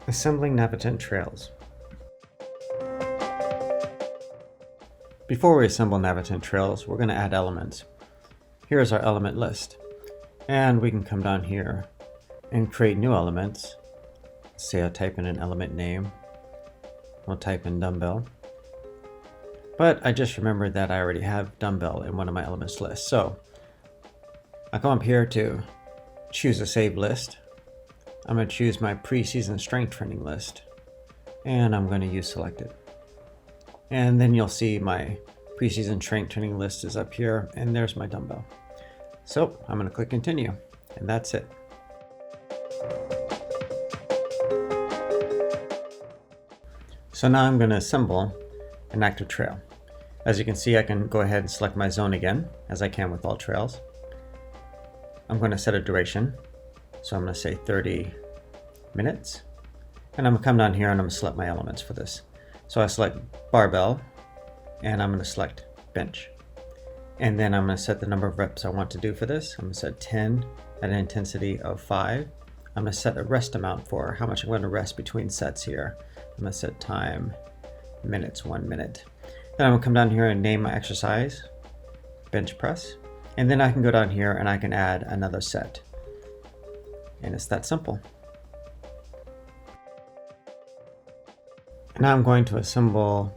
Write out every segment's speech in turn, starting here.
Assembling Navigant trails. Before we assemble Navigant trails, we're going to add elements. Here's our element list. And we can come down here and create new elements. Say I'll type in an element name. I'll type in dumbbell. But I just remembered that I already have dumbbell in one of my elements list. So I come up here to choose a save list. I'm going to choose my preseason strength training list. And I'm going to use selected. And then you'll see my preseason strength training list is up here, and there's my dumbbell. So I'm going to click continue, and that's it. So now I'm going to assemble an active trail. As you can see, I can go ahead and select my zone again, as I can with all trails. I'm going to set a duration. So I'm going to say 30 minutes. And I'm going to come down here and I'm going to select my elements for this. So I select barbell, and I'm going to select bench. And then I'm going to set the number of reps I want to do for this. I'm going to set 10 at an intensity of 5. I'm going to set a rest amount for how much I'm going to rest between sets here. I'm going to set time, minutes, 1 minute. Then I'm going to come down here and name my exercise, bench press. And then I can go down here and I can add another set. And it's that simple. Now I'm going to assemble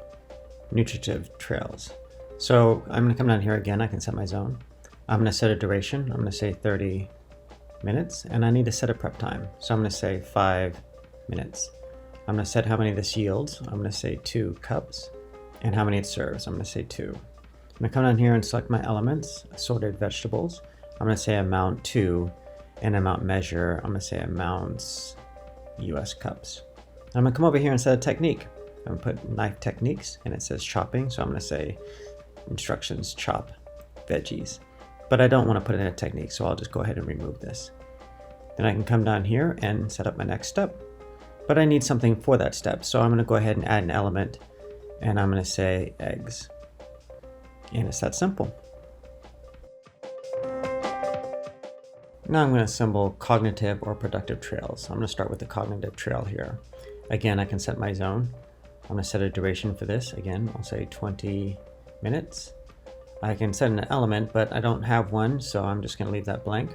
nutritive trails. So I'm going to come down here again. I can set my zone. I'm going to set a duration. I'm going to say 30 minutes, and I need to set a prep time. So I'm going to say 5 minutes. I'm going to set how many this yields. I'm going to say 2 cups, and how many it serves. I'm going to say 2. I'm going to come down here and select my elements, assorted vegetables. I'm going to say amount 2, and amount measure. I'm going to say amounts US cups. I'm going to come over here and set a technique. I'm going to put knife techniques, and it says chopping, so I'm going to say instructions chop veggies. But I don't want to put in a technique, so I'll just go ahead and remove this. Then I can come down here and set up my next step. But I need something for that step, so I'm going to go ahead and add an element, and I'm going to say eggs. And it's that simple. Now I'm going to assemble cognitive or productive trails. I'm going to start with the cognitive trail here. Again, I can set my zone. I'm going to set a duration for this. Again, I'll say 20 minutes. I can set an element, but I don't have one, so I'm just going to leave that blank.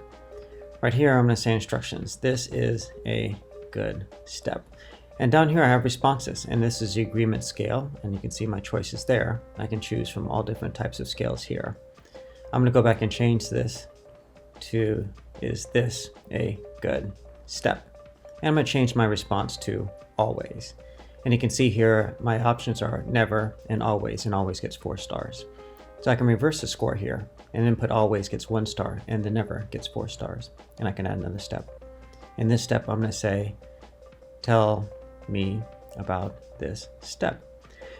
Right here, I'm going to say instructions. This is a good step. And down here, I have responses, and this is the agreement scale, and you can see my choices there. I can choose from all different types of scales here. I'm going to go back and change this to, is this a good step? And I'm going to change my response to always. And you can see here my options are never and always gets 4 stars. So I can reverse the score here and input always gets 1 star and the never gets 4 stars. And I can add another step. In this step, I'm going to say, tell me about this step.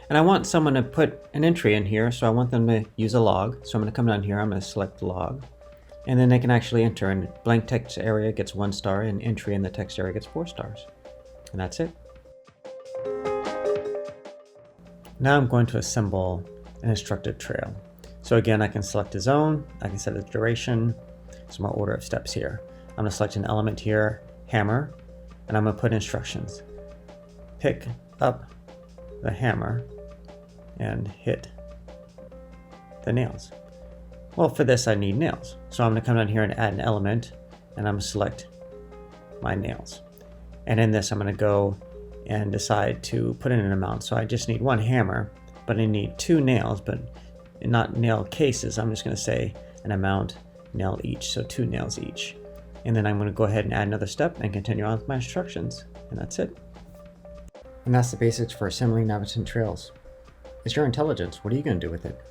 And I want someone to put an entry in here, so I want them to use a log. So I'm going to come down here, I'm going to select log. And then they can actually enter, and blank text area gets 1 star and entry in the text area gets 4 stars. And that's it. Now I'm going to assemble an instructed trail. So again, I can select a zone, I can set a duration, so my order of steps here. I'm going to select an element here, hammer, and I'm going to put instructions. Pick up the hammer and hit the nails. Well, for this I need nails. So I'm going to come down here and add an element, and I'm going to select my nails. And in this I'm going to go and decide to put in an amount. So I just need 1 hammer, but I need 2 nails, but not nail cases. I'm just going to say an amount, nail each, so 2 nails each. And then I'm going to go ahead and add another step and continue on with my instructions. And that's it. And that's the basics for assembling Navigant trails. It's your intelligence. What are you going to do with it?